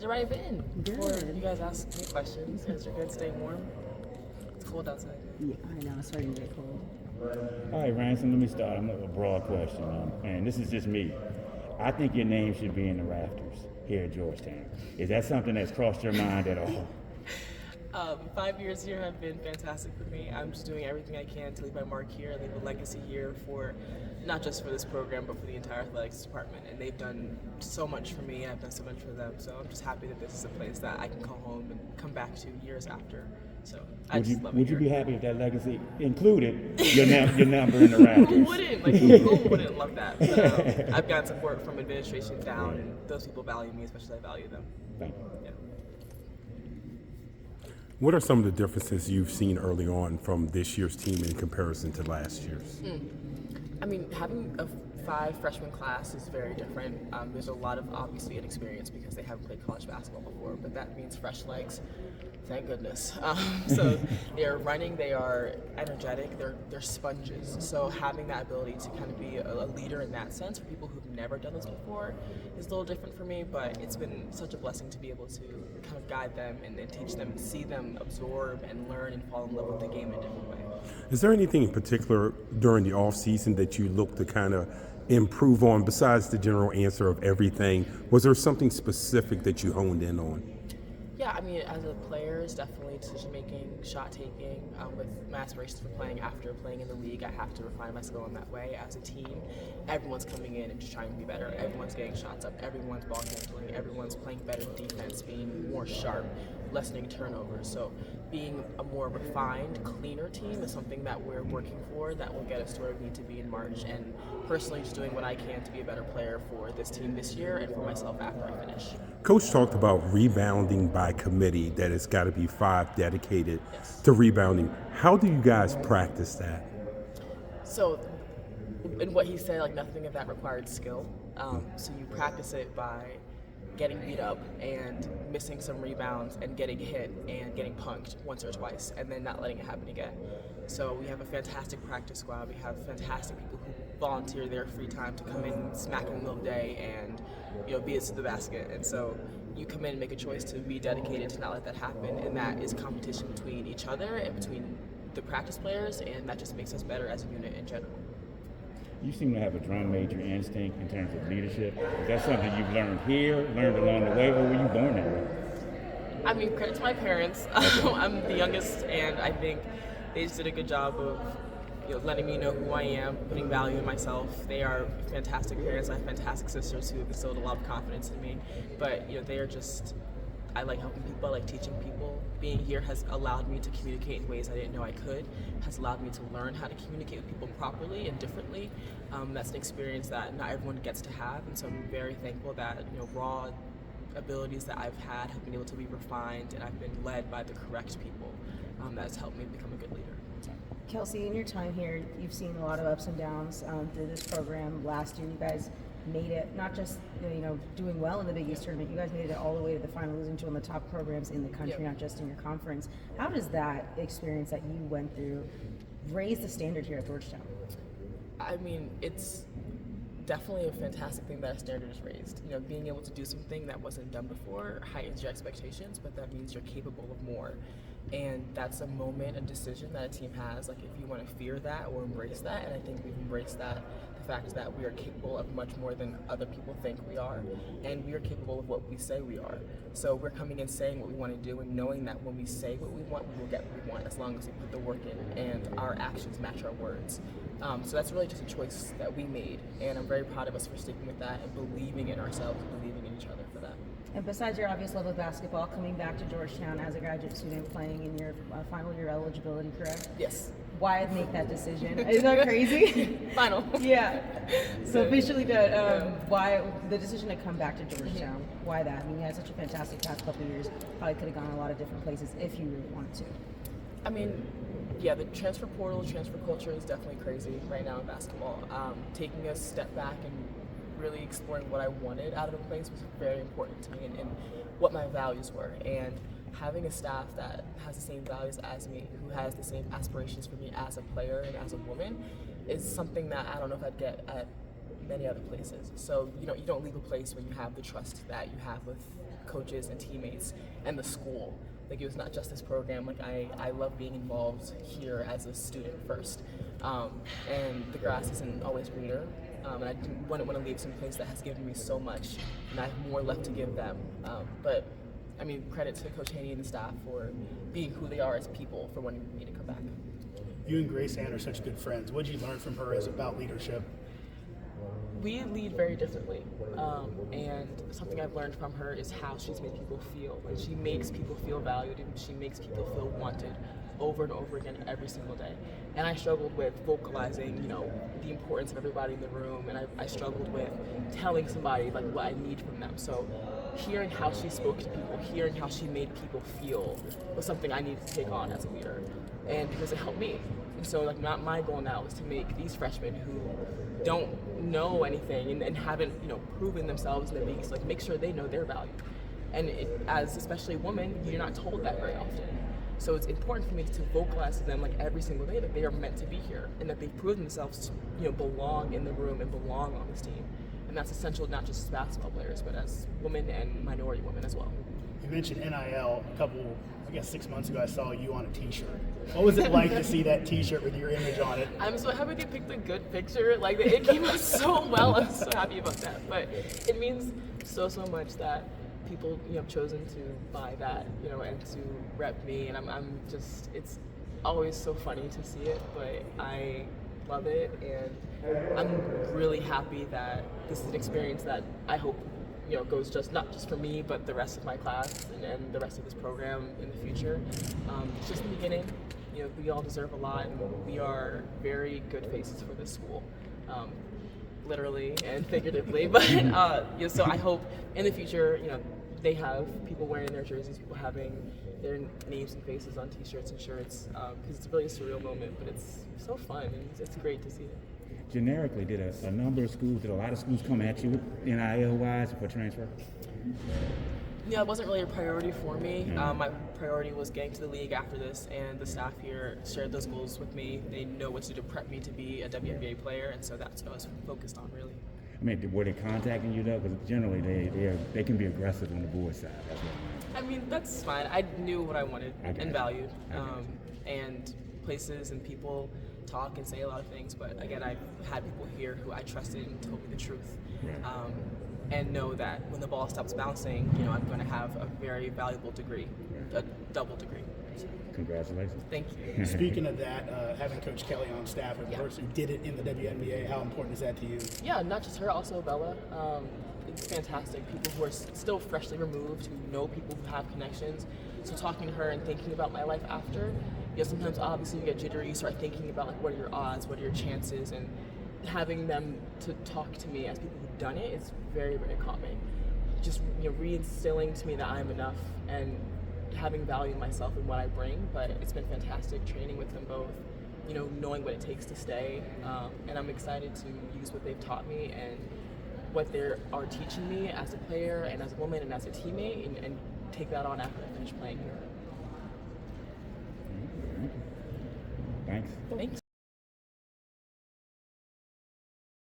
How's your ride been? Good. Before you guys ask me questions, is your good staying warm? It's cold outside. Yeah, I know, it's starting to get cold. All right, Ransom, let me start. I'm a broad question, and this is just me. I think your name should be in the rafters here at Georgetown. Is that something that's crossed your mind at all? 5 years here have been fantastic for me. I'm just doing everything I can to leave my mark here, leave a legacy here for not just for this program, but for the entire athletics department. And they've done so much for me, I've done so much for them. So I'm just happy that this is a place that I can call home and come back to years after. So I just love it. Would you be happy if that legacy included your number in the rafters? Who wouldn't? Like, who wouldn't love that? But, I've gotten support from administration down, and those people value me, especially I value them. Thank you. Yeah. What are some of the differences you've seen early on from this year's team in comparison to last year's? I mean, having a 5 freshman class is very different. There's a lot of obviously inexperience because they haven't played college basketball before, but that means fresh legs. Thank goodness. So they are running, they are energetic, they're sponges. So having that ability to kind of be a leader in that sense for people who've never done this before is a little different for me, but it's been such a blessing to be able to kind of guide them and teach them, see them absorb and learn and fall in love with the game in a different way. Is there anything in particular during the off season that you look to kind of improve on besides the general answer of everything? Was there something specific that you honed in on? Yeah, I mean, as a player, it's definitely decision-making, shot-taking. With my aspirations for playing after playing in the league, I have to refine my skill in that way. As a team, everyone's coming in and just trying to be better. Everyone's getting shots up. Everyone's ball handling. Everyone's playing better defense, being more sharp, lessening turnovers. So being a more refined, cleaner team is something that we're working for that will get us to where we need to be in March. And personally, just doing what I can to be a better player for this team this year and for myself after I finish. Coach talked about rebounding by committee, that it's got to be 5 dedicated Yes. to rebounding. How do you guys practice that? So, in what he said, like nothing of that required skill. So you practice it by getting beat up and missing some rebounds and getting hit and getting punked once or twice and then not letting it happen again. So we have a fantastic practice squad. We have fantastic people who volunteer their free time to come in smack in the middle of the day and beat us to the basket. And so you come in and make a choice to be dedicated to not let that happen, and that is competition between each other and between the practice players, and that just makes us better as a unit in general. You seem to have a drum major instinct in terms of leadership. Is that something you've learned here, learned along the way, or were you born that way? I mean, credit to my parents. I'm the youngest, and I think they just did a good job of letting me know who I am, putting value in myself. They are fantastic parents. I have fantastic sisters who have instilled a lot of confidence in me. But they are just, I like helping people, I like teaching people. Being here has allowed me to communicate in ways I didn't know I could, has allowed me to learn how to communicate with people properly and differently. That's an experience that not everyone gets to have, and so I'm very thankful that raw abilities that I've had have been able to be refined, and I've been led by the correct people. That's helped me become a good leader. Kelsey, in your time here, you've seen a lot of ups and downs through this program. Last year, you guys made it, not just doing well in the Big East tournament, you guys made it all the way to the final, losing to one of the top programs in the country, not just in your conference. How does that experience that you went through raise the standard here at Georgetown? I mean, it's definitely a fantastic thing that a standard is raised. Being able to do something that wasn't done before heightens your expectations, but that means you're capable of more. And that's a moment, a decision that a team has, like if you want to fear that or embrace that, and I think we've embraced that. The fact that we are capable of much more than other people think we are, and we are capable of what we say we are. So we're coming in saying what we want to do and knowing that when we say what we want, we will get what we want as long as we put the work in and our actions match our words. So that's really just a choice that we made, and I'm very proud of us for sticking with that and believing in ourselves and believing in each other for that. And besides your obvious love of basketball, coming back to Georgetown as a graduate student playing in your final year eligibility, correct? Yes. Why make that decision? Isn't that crazy? Final. Yeah. So officially, why the decision to come back to Georgetown? Why that? I mean, you had such a fantastic past couple of years. Probably could have gone a lot of different places if you really wanted to. I mean, yeah, the transfer portal, transfer culture is definitely crazy right now in basketball. Taking a step back and really exploring what I wanted out of a place was very important to me and what my values were. And having a staff that has the same values as me, who has the same aspirations for me as a player and as a woman, is something that I don't know if I'd get at many other places. So you don't leave a place when you have the trust that you have with coaches and teammates and the school. Like, it was not just this program. Like, I love being involved here as a student first. And the grass isn't always greener. And I wouldn't want to leave some place that has given me so much, and I have more left to give them. But I mean, credit to Coach Haney and the staff for being who they are as people, for wanting me to come back. You and Grace Ann are such good friends. What did you learn from her as about leadership? We lead very differently, and something I've learned from her is how she's made people feel. And she makes people feel valued, and she makes people feel wanted over and over again every single day. And I struggled with vocalizing, the importance of everybody in the room, and I struggled with telling somebody like what I need from them. So hearing how she spoke to people, hearing how she made people feel was something I needed to take on as a leader, and because it helped me. And so like my goal now is to make these freshmen who don't know anything and haven't proven themselves in the leagues, like make sure they know their value. And as especially a woman, you're not told that very often. So it's important for me to vocalize to them like every single day that they are meant to be here and that they've proven themselves to belong in the room and belong on this team. And that's essential not just as basketball players, but as women and minority women as well. You mentioned NIL a couple, 6 months ago. I saw you on a T-shirt. What was it like to see that T-shirt with your image on it? I'm so happy they picked a good picture. Like, it came out so well. I'm so happy about that. But it means so much that people have chosen to buy that, and to rep me. And I'm just, it's always so funny to see it, but I love it, and I'm really happy that this is an experience that I hope goes not just for me, but the rest of my class and the rest of this program in the future. It's just the beginning. We all deserve a lot, and we are very good faces for this school, literally and figuratively. But so I hope in the future, they have people wearing their jerseys, people having their names and faces on T-shirts and shirts, because it's really a surreal moment, but it's so fun, and it's great to see it. Generically, did a number of schools, did a lot of schools come at you NIL-wise for transfer? Yeah, it wasn't really a priority for me. My priority was getting to the league after this, and the staff here shared those goals with me. They know what to do to prep me to be a WNBA player, and so that's what I was focused on, really. I mean, were they contacting you though? Because generally they can be aggressive on the board side. That's what I mean, that's fine. I knew what I wanted and valued, and places and people talk and say a lot of things. But again, I've had people here who I trusted and told me the truth, and know that when the ball stops bouncing, I'm going to have a very valuable degree, a double degree. Congratulations. Thank you. Speaking of that, having Coach Kelly on staff, a person who did it in the WNBA, how important is that to you? Yeah, not just her, also Bella. It's fantastic. People who are still freshly removed, who know people who have connections. So talking to her and thinking about my life after, sometimes obviously you get jittery, you start thinking about like what are your odds, what are your chances, and having them to talk to me as people who've done it is very, very calming. Just reinstilling to me that I'm enough and having value in myself and what I bring. But it's been fantastic training with them both, knowing what it takes to stay, and I'm excited to use what they've taught me and what they are teaching me as a player and as a woman and as a teammate, and take that on after I finish playing here. Thanks. Thanks.